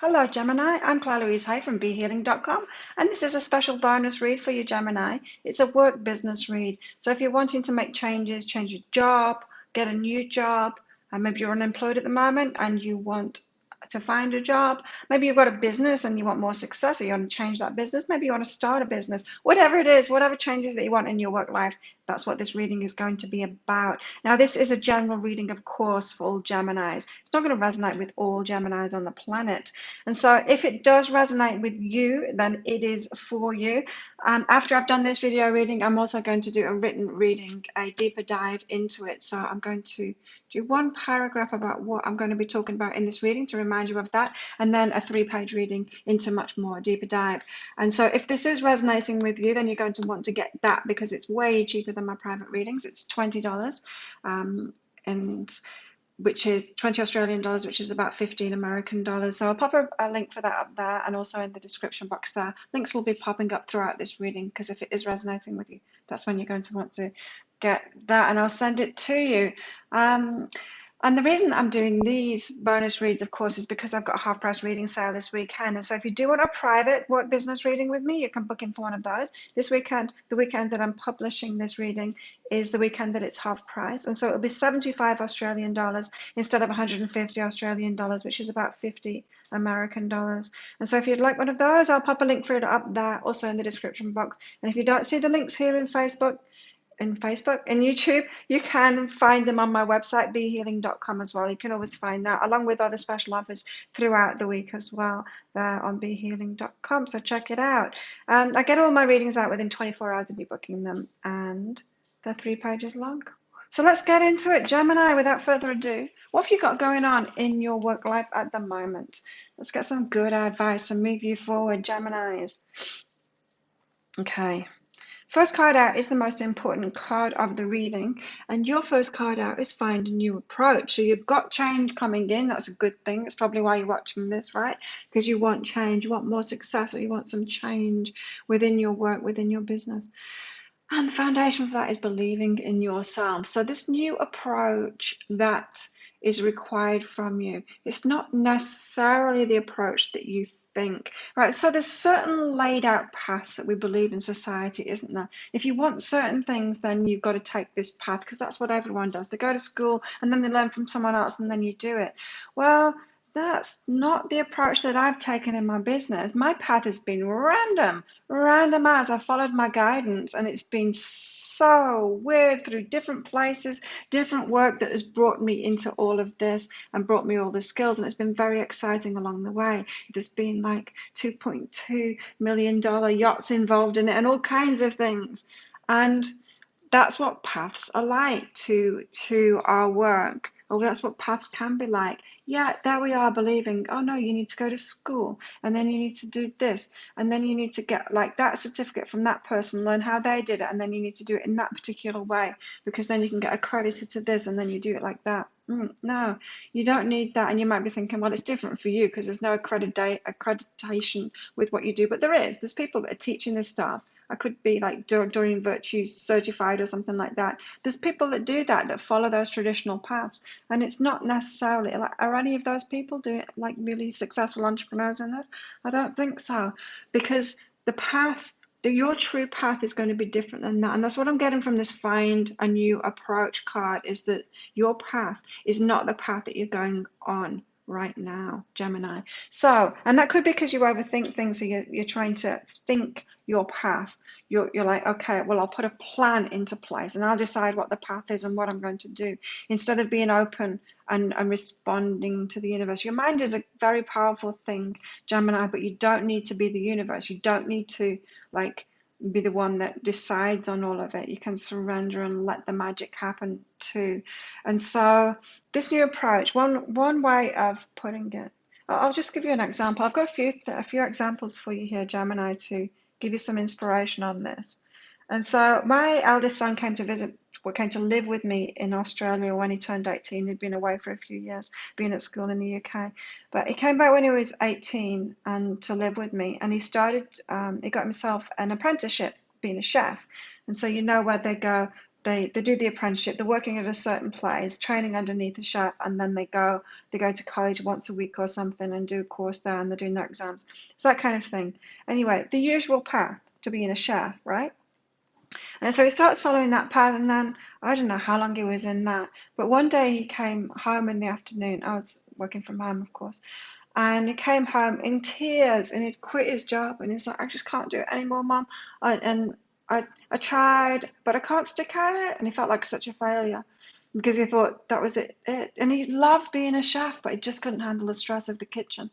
Hello, Gemini. I'm Claire Louise Hay from BeHealing.com, and this is a special bonus read for you, Gemini. It's a work business read. So if you're wanting to make changes, change your job, get a new job, and maybe you're unemployed at the moment and you want to find a job, maybe you've got a business and you want more success, or you want to change that business, maybe you want to start a business, whatever it is, whatever changes that you want in your work life, that's what this reading is going to be about. Now, this is a general reading, of course, for all Geminis. It's not going to resonate with all Geminis on the planet. And so if it does resonate with you, then it is for you. After I've done this video reading, I'm also going to do a written reading, a deeper dive into it. So I'm going to do one paragraph about what I'm going to be talking about in this reading to remind you of that, and then a 3-page reading into much more deeper dive. And so if this is resonating with you, then you're going to want to get that, because it's way cheaper than my private readings. It's $20, and which is 20 Australian dollars, which is about 15 American dollars. So I'll pop a link for that up there, and also in the description box there. Links will be popping up throughout this reading, because if it is resonating with you, that's when you're going to want to get that, and I'll send it to you. And the reason I'm doing these bonus reads, of course, is because I've got a half-price reading sale this weekend. And so if you do want a private work business reading with me, you can book in for one of those. This weekend, the weekend that I'm publishing this reading, is the weekend that it's half price. And so it'll be 75 Australian dollars instead of 150 Australian dollars, which is about 50 American dollars. And so if you'd like one of those, I'll pop a link for it up there, also in the description box. And if you don't see the links here in Facebook and YouTube, you can find them on my website, behealing.com, as well. You can always find that, along with other special offers throughout the week as well, there on behealing.com. So check it out. I get all my readings out within 24 hours of you booking them, and they're 3 pages long. So let's get into it, Gemini. Without further ado, what have you got going on in your work life at the moment? Let's get some good advice to move you forward, Geminis. Okay. First card out is the most important card of the reading, and your first card out is find a new approach. So you've got change coming in. That's a good thing. That's probably why you're watching this, right? Because you want change, you want more success, or you want some change within your work, within your business. And the foundation for that is believing in yourself. So this new approach that is required from you, it's not necessarily the approach that you think, right? So there's certain laid out paths that we believe in society, isn't there? If you want certain things, then you've got to take this path, because that's what everyone does. They go to school and then they learn from someone else and then you do it. Well, that's not the approach that I've taken in my business. My path has been random as I've followed my guidance, and it's been so weird through different places, different work that has brought me into all of this and brought me all the skills, and it's been very exciting along the way. There's been like $2.2 million yachts involved in it and all kinds of things, and that's what paths are like to our work. Oh, that's what paths can be like. Yeah, there we are believing, oh no, you need to go to school, and then you need to do this, and then you need to get like that certificate from that person, learn how they did it, and then you need to do it in that particular way, because then you can get accredited to this, and then you do it like that. No, you don't need that. And you might be thinking, well, it's different for you because there's no accreditation with what you do, but there is. There's people that are teaching this stuff. I could be like Doreen Virtue certified or something like that. There's people that do that, that follow those traditional paths, and it's not necessarily like, are any of those people doing like really successful entrepreneurs in this? I don't think so, because the path, your true path is going to be different than that. And that's what I'm getting from this find a new approach card, is that your path is not the path that you're going on right now, Gemini. So, and that could be because you overthink things, so you're trying to think your path. You're like, okay, well, I'll put a plan into place and I'll decide what the path is and what I'm going to do, instead of being open and responding to the universe. Your mind is a very powerful thing, Gemini, but you don't need to be the universe. You don't need to like be the one that decides on all of it. You can surrender and let the magic happen too. And so this new approach, one way of putting it, I'll just give you an example. I've got a few examples for you here, Gemini, to give you some inspiration on this. And so my eldest son came to live with me in Australia when he turned 18. He'd been away for a few years, being at school in the UK. But he came back when he was 18 and to live with me. And he got himself an apprenticeship being a chef. And so you know where they go they do the apprenticeship. They're working at a certain place, training underneath a chef, and then they go to college once a week or something and do a course there, and they're doing their exams. It's that kind of thing. Anyway, the usual path to being a chef, right? And so he starts following that path, and then I don't know how long he was in that, but one day he came home in the afternoon. I was working from home, of course, and he came home in tears, and he'd quit his job, and he's like, I just can't do it anymore, Mum. And I tried, but I can't stick at it. And he felt like such a failure because he thought that was it. And he loved being a chef, but he just couldn't handle the stress of the kitchen.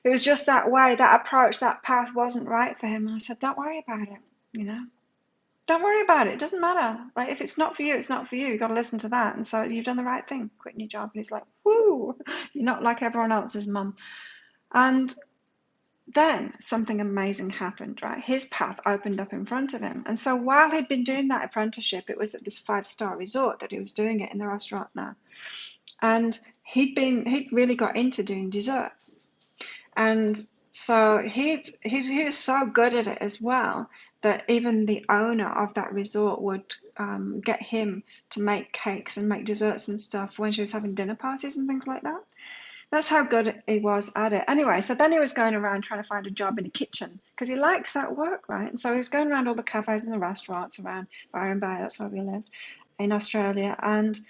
It was just that way, that approach, that path wasn't right for him. And I said, don't worry about it, you know. Don't worry about it. It doesn't matter. Like, if it's not for you, it's not for you. You've got to listen to that. And so you've done the right thing, quitting your job. And he's like, woo, you're not like everyone else's, Mum. And then something amazing happened, right? His path opened up in front of him. And so while he'd been doing that apprenticeship, it was at this 5-star resort that he was doing it in the restaurant now. And he'd really got into doing desserts. And so he was so good at it as well that even the owner of that resort would get him to make cakes and make desserts and stuff when she was having dinner parties and things like that. That's how good he was at it. Anyway, so then he was going around trying to find a job in a kitchen because he likes that work, right? And so he was going around all the cafes and the restaurants around Byron Bay, that's where we lived, in Australia. And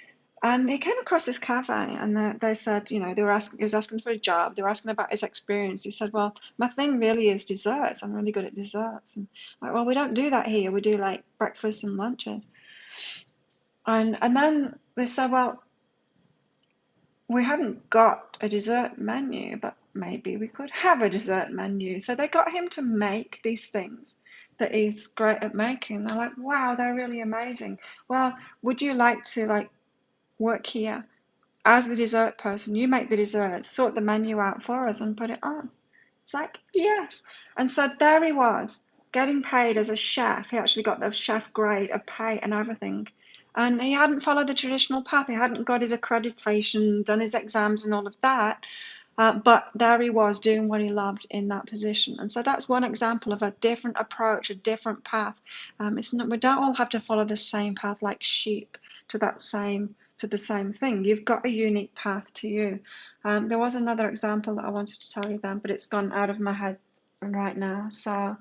he came across this cafe, and they said, he was asking for a job. They were asking about his experience. He said, well, my thing really is desserts. I'm really good at desserts. And like, well, we don't do that here. We do like breakfasts and lunches. And then they said, well, we haven't got a dessert menu, but maybe we could have a dessert menu. So they got him to make these things that he's great at making. They're like, wow, they're really amazing. Well, would you like to work here as the dessert person? You make the desserts, sort the menu out for us and put it on. It's like, yes. And so there he was, getting paid as a chef. He actually got the chef grade of pay and everything. And he hadn't followed the traditional path. He hadn't got his accreditation, done his exams and all of that. But there he was doing what he loved in that position. And so that's one example of a different approach, a different path. We don't all have to follow the same path like sheep to the same thing. You've got a unique path to you. There was another example that I wanted to tell you then, but it's gone out of my head right now. So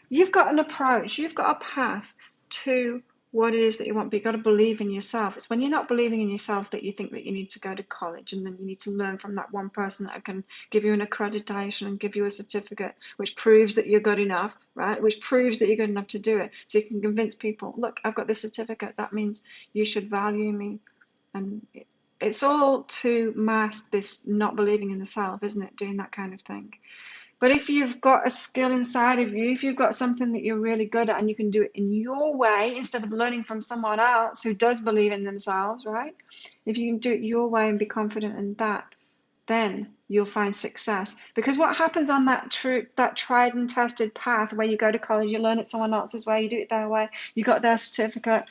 you've got an approach, you've got a path to what it is that you want, but you've got to believe in yourself. It's when you're not believing in yourself that you think that you need to go to college, and then you need to learn from that one person that can give you an accreditation and give you a certificate which proves that you're good enough, right? Which proves that you're good enough to do it. So you can convince people, look, I've got this certificate. That means you should value me. And it's all to mask this not believing in the self, isn't it? Doing that kind of thing. But if you've got a skill inside of you, if you've got something that you're really good at and you can do it in your way instead of learning from someone else who does believe in themselves, right? If you can do it your way and be confident in that, then you'll find success. Because what happens on that tried and tested path where you go to college, you learn it someone else's way, you do it their way, you got their certificate,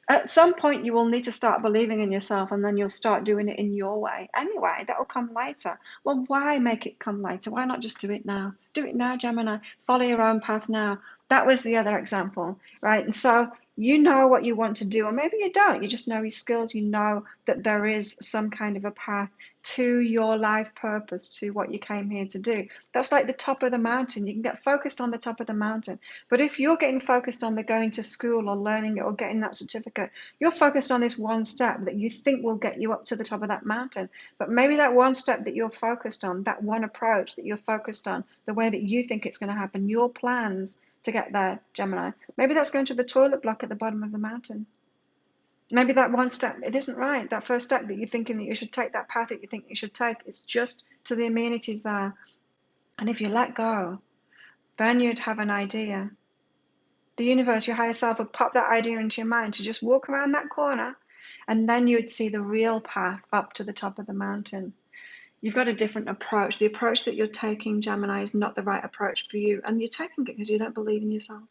at some point, you will need to start believing in yourself, and then you'll start doing it in your way. Anyway, that will come later. Well, why make it come later? Why not just do it now? Do it now, Gemini. Follow your own path now. That was the other example, right? And so you know what you want to do, or maybe you don't. You just know your skills. You know that there is some kind of a path to your life purpose, to what you came here to do. That's like the top of the mountain. You can get focused on the top of the mountain. But if you're getting focused on the going to school or learning it or getting that certificate, you're focused on this one step that you think will get you up to the top of that mountain. But maybe that one step that you're focused on, that one approach that you're focused on, the way that you think it's going to happen, your plans to get there, Gemini, maybe that's going to the toilet block at the bottom of the mountain. Maybe that one step, it isn't right. That first step that you're thinking that you should take, that path that you think you should take, it's just to the amenities there. And if you let go, then you'd have an idea. The universe, your higher self, would pop that idea into your mind to just walk around that corner, and then you'd see the real path up to the top of the mountain. You've got a different approach. The approach that you're taking, Gemini, is not the right approach for you. And you're taking it because you don't believe in yourself.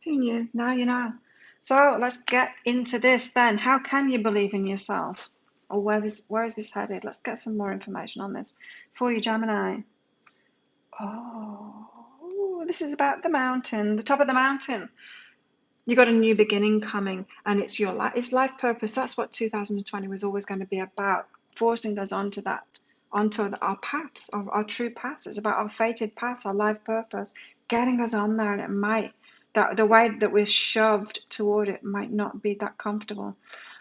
Who knew? Now you know. So let's get into this then. How can you believe in yourself? Or where is this headed? Let's get some more information on this for you, Gemini. Oh, this is about the mountain, the top of the mountain. You got a new beginning coming, and it's your life. It's life purpose. That's what 2020 was always going to be about, forcing us onto that, onto our paths, our true paths. It's about our fated paths, our life purpose, getting us on there. And it might that the way that we're shoved toward it might not be that comfortable,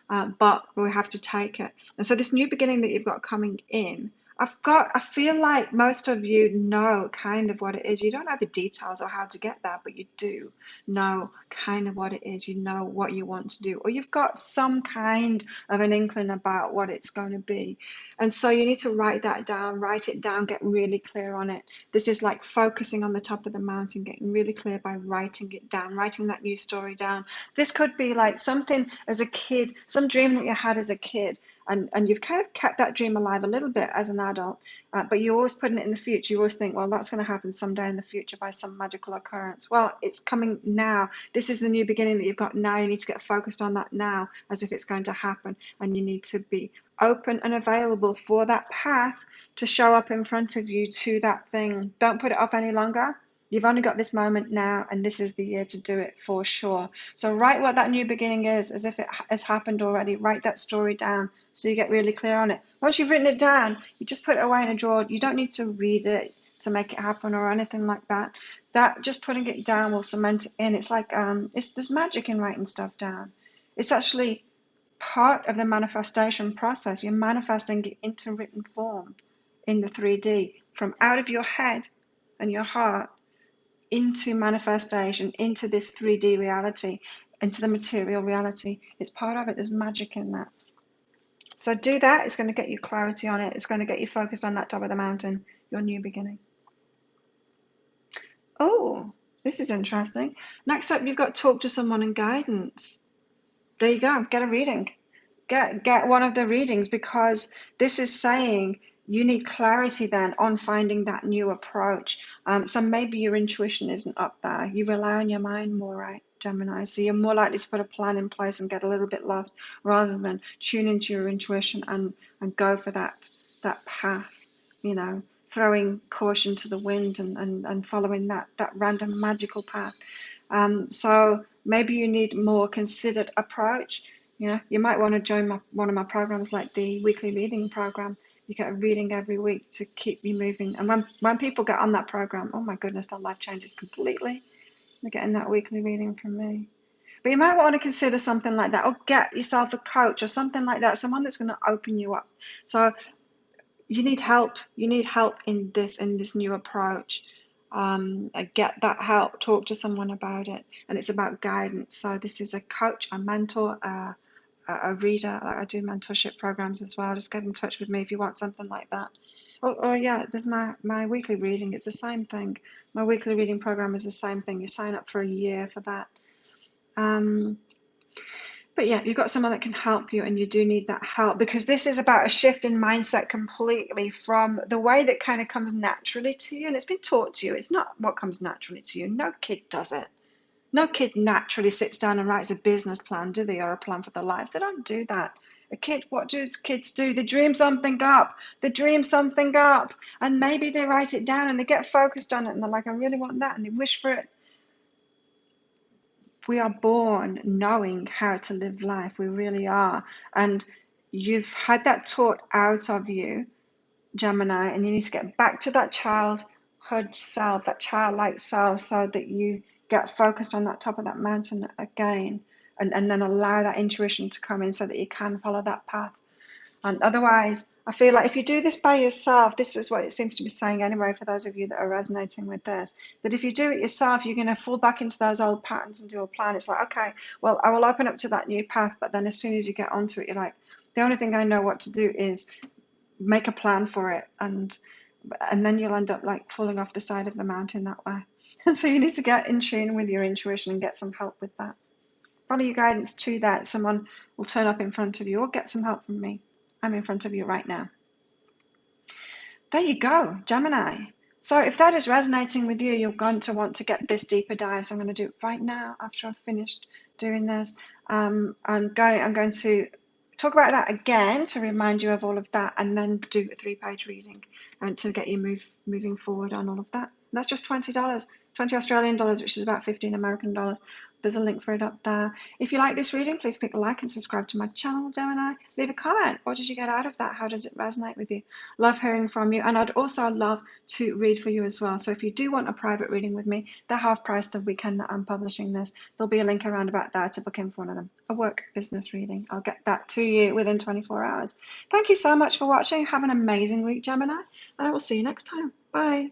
but we have to take it. And so this new beginning that you've got coming in, I feel like most of you know kind of what it is. You don't know the details or how to get there, but you do know kind of what it is. You know what you want to do, or you've got some kind of an inkling about what it's going to be. And so you need to write that down, write it down, get really clear on it. This is like focusing on the top of the mountain, getting really clear by writing it down, writing that new story down. This could be like something as a kid, some dream that you had as a kid, and you've kind of kept that dream alive a little bit as an adult, but you're always putting it in the future. You always think, well, that's going to happen someday in the future by some magical occurrence. Well, it's coming now. This is the new beginning that you've got now. You need to get focused on that now as if it's going to happen, and you need to be open and available for that path to show up in front of you to that thing. Don't put it off any longer. You've only got this moment now, and this is the year to do it for sure. So write what that new beginning is as if it has happened already. Write that story down so you get really clear on it. Once you've written it down, you just put it away in a drawer. You don't need to read it to make it happen or anything like that. That just putting it down will cement it in. It's like there's magic in writing stuff down. It's actually part of the manifestation process. You're manifesting it into written form in the 3D from out of your head and your heart into manifestation, into this 3D reality, into the material reality. It's part of it. There's magic in that. So do that. It's going to get you clarity on it. It's going to get you focused on that top of the mountain, your new beginning. Oh, this is interesting. Next up, you've got talk to someone and guidance. There you go. Get a reading. Get one of the readings, because this is saying you need clarity then on finding that new approach. So maybe your intuition isn't up there. You rely on your mind more, right, Gemini? So you're more likely to put a plan in place and get a little bit lost rather than tune into your intuition and go for that path, throwing caution to the wind and following that random magical path. So maybe you need more considered approach. You might want to join one of my programs, like the weekly reading program. You get a reading every week to keep you moving. And when people get on that program, oh my goodness, their life changes completely. They're getting that weekly reading from me. But you might want to consider something like that, or get yourself a coach or something like that, someone that's going to open you up. So you need help. You need help in this new approach. Get that help. Talk to someone about it. And it's about guidance. So this is a coach, a mentor, a reader. I do mentorship programs as well. Just get in touch with me if you want something like that. Oh yeah, there's my weekly reading. It's the same thing. My weekly reading program is the same thing. You sign up for a year for that. But yeah, you've got someone that can help you, and you do need that help, because this is about a shift in mindset completely from the way that kind of comes naturally to you. And it's been taught to you. It's not what comes naturally to you. No kid does it. No kid naturally sits down and writes a business plan, do they? Or a plan for their lives. They don't do that. What do kids do? They dream something up. They dream something up. And maybe they write it down and they get focused on it and they're like, I really want that. And they wish for it. We are born knowing how to live life. We really are. And you've had that taught out of you, Gemini, and you need to get back to that childhood self, that childlike self, so that you get focused on that top of that mountain again, and then allow that intuition to come in so that you can follow that path. And otherwise, I feel like if you do this by yourself, this is what it seems to be saying anyway, for those of you that are resonating with this, that if you do it yourself, you're going to fall back into those old patterns and do a plan. It's like, okay, well, I will open up to that new path, but then as soon as you get onto it, you're like, the only thing I know what to do is make a plan for it, and then you'll end up like falling off the side of the mountain that way. And so you need to get in tune with your intuition and get some help with that. Follow your guidance to that. Someone will turn up in front of you, or get some help from me. I'm in front of you right now. There you go, Gemini. So if that is resonating with you, you're going to want to get this deeper dive. So I'm going to do it right now after I've finished doing this. I'm going to talk about that again to remind you of all of that, and then do a 3-page reading and to get you moving forward on all of that. And that's just $20, 20 Australian dollars, which is about 15 American dollars. There's a link for it up there. If you like this reading, please click like and subscribe to my channel, Gemini. Leave a comment. What did you get out of that? How does it resonate with you? Love hearing from you. And I'd also love to read for you as well. So if you do want a private reading with me, they're half price the weekend that I'm publishing this. There'll be a link around about there to book in for one of them. A work business reading. I'll get that to you within 24 hours. Thank you so much for watching. Have an amazing week, Gemini. And I will see you next time. Bye.